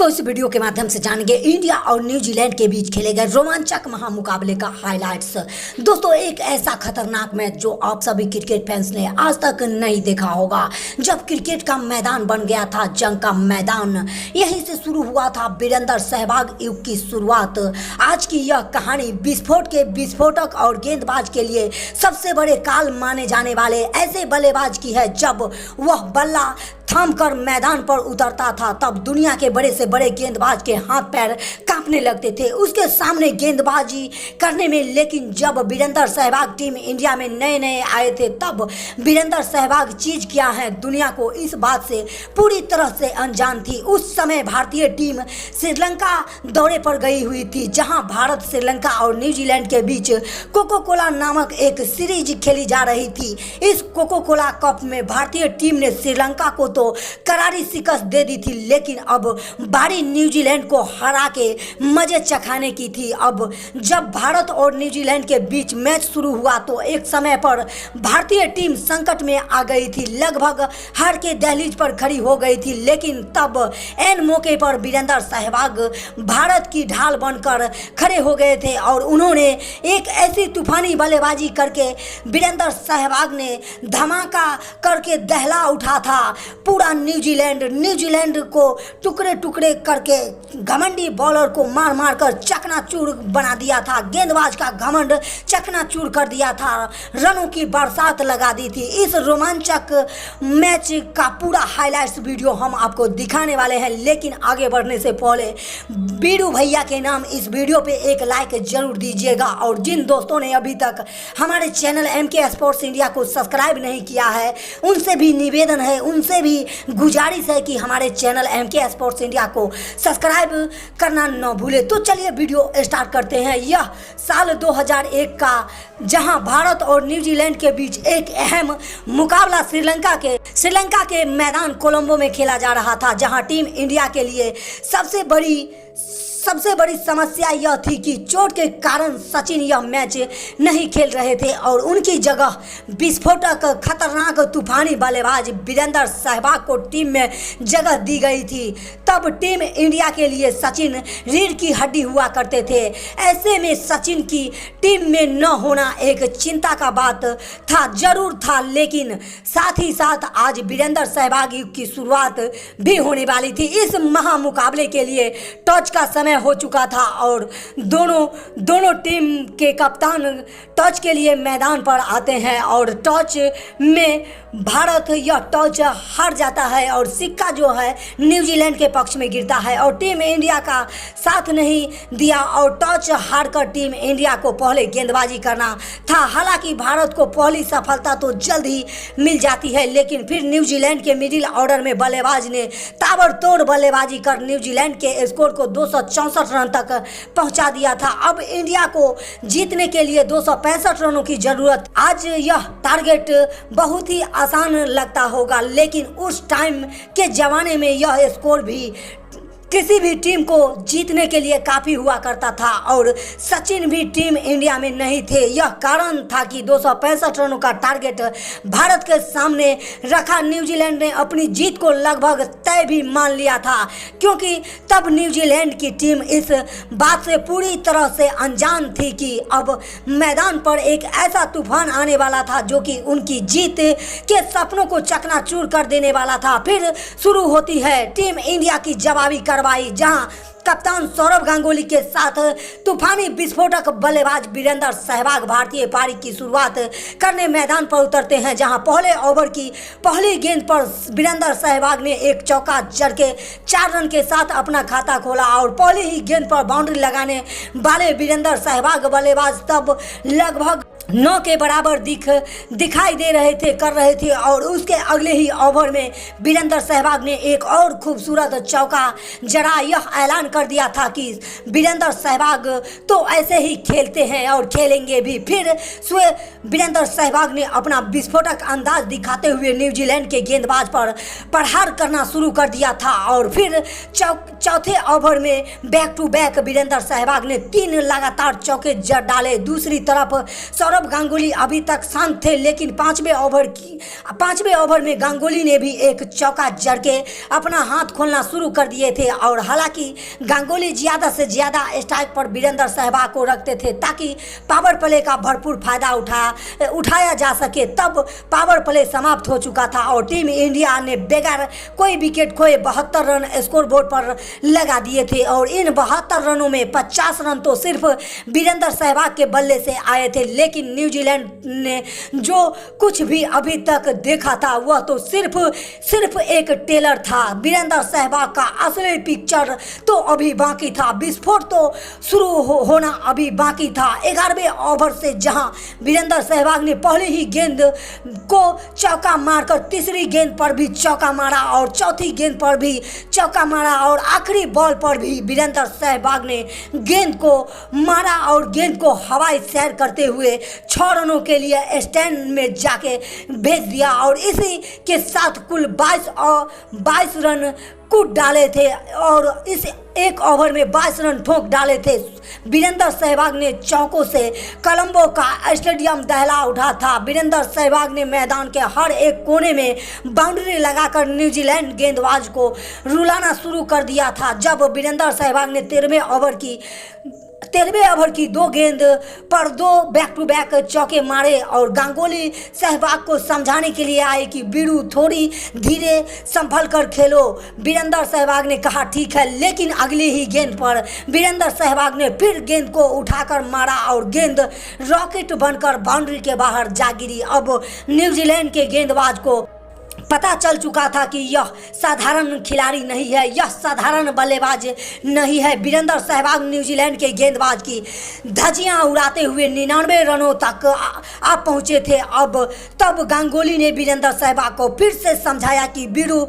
दोस्तों इस वीडियो के माध्यम से जानेंगे इंडिया और न्यूजीलैंड के बीच खेले गए रोमांचक महामुकाबले का हाइलाइट्स। दोस्तों एक ऐसा खतरनाक मैच जो आप सभी क्रिकेट फैंस ने आज तक नहीं देखा होगा। जब क्रिकेट का मैदान बन गया था जंग का मैदान, यहीं से शुरू हुआ था वीरेंद्र सहवाग युग की शुरुआत। आज की यह कहानी विस्फोट के विस्फोटक और गेंदबाज के लिए सबसे बड़े काल माने जाने वाले ऐसे बल्लेबाज की है। जब वह बल्ला थामकर मैदान पर उतरता था तब दुनिया के बड़े से बड़े गेंदबाज के हाथ पैर कांपने लगते थे उसके सामने गेंदबाजी करने में। लेकिन जब वीरेंद्र सहवाग टीम इंडिया में नए नए आए थे तब वीरेंद्र सहवाग चीज क्या है दुनिया को इस बात से पूरी तरह से अनजान थी। उस समय भारतीय टीम श्रीलंका दौरे पर गई हुई थी, जहां भारत श्रीलंका और न्यूजीलैंड के बीच कोको कोला नामक एक सीरीज खेली जा रही थी। इस कोको कोला कप में भारतीय टीम ने श्रीलंका को तो करारी शिकस्त दे दी थी, लेकिन अब बारी न्यूजीलैंड को हरा के मजे चखाने की थी। अब जब भारत और न्यूजीलैंड के बीच मैच शुरू हुआ तो एक समय पर भारतीय टीम संकट में आ गई थी, लगभग हार के दहलीज पर खड़ी हो गई थी। लेकिन तब एन मौके पर वीरेंद्र सहवाग भारत की ढाल बनकर खड़े हो गए थे और उन्होंने एक ऐसी तूफानी बल्लेबाजी करके वीरेंद्र सहवाग ने धमाका करके दहला उठा था पूरा न्यूजीलैंड को टुकड़े टुकड़े करके घमंडी बॉलर को मार मार कर चकनाचूर बना दिया था। गेंदबाज का घमंड चकनाचूर कर दिया था, रनों की बरसात लगा दी थी। इस रोमांचक मैच का पूरा हाइलाइट्स वीडियो हम आपको दिखाने वाले हैं, लेकिन आगे बढ़ने से पहले बीरू भैया के नाम इस वीडियो पे एक लाइक जरूर दीजिएगा। और जिन दोस्तों ने अभी तक हमारे चैनल MK स्पोर्ट्स इंडिया को सब्सक्राइब नहीं किया है उनसे भी निवेदन है, उनसे भी गुजारिश है कि हमारे चैनल MK स्पोर्ट्स इंडिया को सब्सक्राइब करना न भूले। तो चलिए वीडियो स्टार्ट करते हैं। यह साल 2001 का जहां भारत और न्यूजीलैंड के बीच एक अहम मुकाबला श्रीलंका के मैदान कोलंबो में खेला जा रहा था, जहां टीम इंडिया के लिए सबसे बड़ी समस्या यह थी कि चोट के कारण सचिन यह मैच नहीं खेल रहे थे और उनकी जगह विस्फोटक खतरनाक तूफानी बल्लेबाज वीरेंद्र सहवाग को टीम में जगह दी गई थी। तब टीम इंडिया के लिए सचिन रीढ़ की हड्डी हुआ करते थे। ऐसे में सचिन की टीम में न होना एक चिंता का बात था, जरूर था, लेकिन साथ ही साथ आज वीरेंद्र सहवाग की शुरुआत भी होने वाली थी। इस महामुकाबले के लिए टॉस का समय हो चुका था और दोनों टीम के कप्तान टॉस के लिए मैदान पर आते हैं और टॉस में भारत यह टॉस हार जाता है और सिक्का जो है न्यूजीलैंड के पक्ष में गिरता है और टीम इंडिया का साथ नहीं दिया और टॉस हारकर टीम इंडिया को पहले गेंदबाजी करना था। हालांकि भारत को पहली सफलता तो जल्द ही मिल जाती है, लेकिन फिर न्यूजीलैंड के मिडिल ऑर्डर में बल्लेबाज ने ताबड़तोड़ बल्लेबाजी कर न्यूजीलैंड के स्कोर को 264 रन तक पहुंचा दिया था। अब इंडिया को जीतने के लिए 265 रनों की जरूरत। आज यह टारगेट बहुत ही आसान लगता होगा, लेकिन उस टाइम के जमाने में यह स्कोर भी किसी भी टीम को जीतने के लिए काफ़ी हुआ करता था और सचिन भी टीम इंडिया में नहीं थे। यह कारण था कि 265 रनों का टारगेट भारत के सामने रखा। न्यूजीलैंड ने अपनी जीत को लगभग तय भी मान लिया था, क्योंकि तब न्यूजीलैंड की टीम इस बात से पूरी तरह से अनजान थी कि अब मैदान पर एक ऐसा तूफान आने वाला था जो कि उनकी जीत के सपनों को चकनाचूर कर देने वाला था। फिर शुरू होती है टीम इंडिया की जवाबी कार्रवाई, जहां कप्तान सौरव गांगुली के साथ तूफानी विस्फोटक बल्लेबाज वीरेंद्र सहवाग भारतीय पारी की शुरुआत करने मैदान पर उतरते हैं। जहां पहले ओवर की पहली गेंद पर वीरेंद्र सहवाग ने एक चौका जड़ के 4 रन के साथ अपना खाता खोला और पहली ही गेंद पर बाउंड्री लगाने वाले वीरेंद्र सहवाग बल्लेबाज तब लगभग 9 के बराबर दिखाई दे कर रहे थे और उसके अगले ही ओवर में वीरेंद्र सहवाग ने एक और खूबसूरत चौका जड़ा यह ऐलान कर दिया था कि वीरेंद्र सहवाग तो ऐसे ही खेलते हैं और खेलेंगे भी। फिर वीरेंद्र सहवाग ने अपना विस्फोटक अंदाज दिखाते हुए न्यूजीलैंड के गेंदबाज पर प्रहार करना शुरू कर दिया था और फिर चौथे ओवर में back to back Virender Sehwag ने 3 लगातार चौके जड़ डाले। दूसरी तरफ सौरव सौरभ गांगुली अभी तक शांत थे, लेकिन पांचवें ओवर में गांगुली ने भी एक चौका जड़ के अपना हाथ खोलना शुरू कर दिए थे। और हालांकि गांगुली ज़्यादा से ज़्यादा स्ट्राइक पर वीरेंद्र सहवाग को रखते थे ताकि पावर प्ले का भरपूर फायदा उठाया जा सके। तब पावर प्ले समाप्त हो चुका था और टीम इंडिया ने बगैर कोई विकेट खोए 72 रन स्कोर बोर्ड पर लगा दिए थे। और इन 72 रनों में 50 रन तो सिर्फ वीरेंद्र सहवाग के बल्ले से आए थे। लेकिन न्यूजीलैंड ने जो कुछ भी अभी तक देखा था वह तो सिर्फ एक टेलर था। वीरेंद्र सहवाग का असली पिक्चर तो अभी बाकी था, विस्फोट तो शुरू होना अभी बाकी था। 11वें ओवर से जहां वीरेंद्र सहवाग ने पहली ही गेंद को चौका मारकर तीसरी गेंद पर भी चौका मारा और चौथी गेंद पर भी चौका मारा और आखिरी बॉल पर भी वीरेंद्र सहवाग ने गेंद को मारा और गेंद को हवाई सैर करते हुए 6 रनों के लिए स्टैंड में जाके भेज दिया। और इसी के साथ कुल 22 रन कूद डाले थे और इस एक ओवर में 22 रन ठोक डाले थे। वीरेंद्र सहवाग ने चौकों से कोलंबो का स्टेडियम दहला उठा था। वीरेंद्र सहवाग ने मैदान के हर एक कोने में बाउंड्री लगाकर न्यूजीलैंड गेंदबाज को रुलाना शुरू कर दिया था। जब वीरेंद्र सहवाग ने 13वें ओवर की 2 गेंद पर 2 बैक टू बैक चौके मारे और गांगुली सहवाग को समझाने के लिए आए कि वीरू थोड़ी धीरे संभल कर खेलो। वीरेंद्र सहवाग ने कहा ठीक है, लेकिन अगली ही गेंद पर वीरेंद्र सहवाग ने फिर गेंद को उठाकर मारा और गेंद रॉकेट बनकर बाउंड्री के बाहर जा गिरी। अब न्यूजीलैंड के गेंदबाज को पता चल चुका था कि यह साधारण खिलाड़ी नहीं है, यह साधारण बल्लेबाज नहीं है। वीरेंद्र सहवाग न्यूजीलैंड के गेंदबाज की धज्जियां उड़ाते हुए 99 रनों तक आ पहुंचे थे। तब गांगुली ने वीरेंद्र सहवाग को फिर से समझाया कि वीरू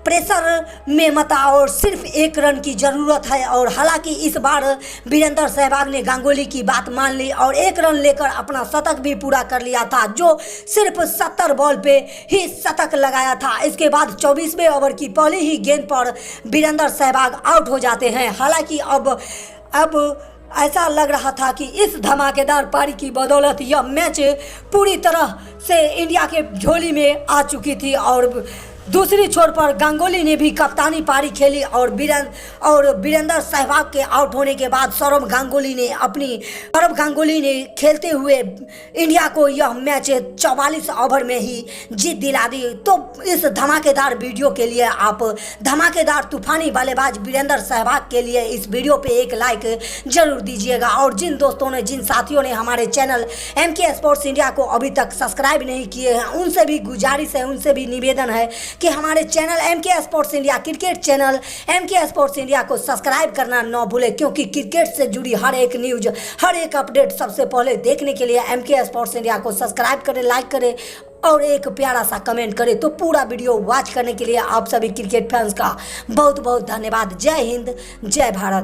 प्रेशर में मत आओ, सिर्फ 1 रन की ज़रूरत है। और हालांकि इस बार वीरेंद्र सहवाग ने गांगुली की बात मान ली और 1 रन लेकर अपना शतक भी पूरा कर लिया था, जो सिर्फ 70 बॉल पे ही शतक लगाया था। इसके बाद 24वें ओवर की पहली ही गेंद पर वीरेंद्र सहवाग आउट हो जाते हैं। हालांकि अब ऐसा लग रहा था कि इस धमाकेदार पारी की बदौलत यह मैच पूरी तरह से इंडिया के झोली में आ चुकी थी। और दूसरी छोर पर गांगुली ने भी कप्तानी पारी खेली और वीरेंद्र सहवाग के आउट होने के बाद सौरभ गांगुली ने खेलते हुए इंडिया को यह मैच 44 ओवर में ही जीत दिला दी। तो इस धमाकेदार वीडियो के लिए आप धमाकेदार तूफानी बल्लेबाज वीरेंद्र सहवाग के लिए इस वीडियो पे एक लाइक जरूर दीजिएगा। और जिन साथियों ने हमारे चैनल MK स्पोर्ट्स इंडिया को अभी तक सब्सक्राइब नहीं किए हैं, उनसे भी गुजारिश है, उनसे भी निवेदन है कि हमारे channel MK sports India, cricket channel MK sports India को सब्सक्राइब करना न भूलें, क्योंकि क्रिकेट से जुड़ी हर एक न्यूज, हर एक अपडेट सबसे पहले देखने के लिए MK स्पोर्ट्स इंडिया को सब्सक्राइब करें, लाइक करें और एक प्यारा सा कमेंट करें। तो पूरा वीडियो वॉच करने के लिए आप सभी क्रिकेट फैंस का बहुत बहुत धन्यवाद। जय हिंद, जय भारत।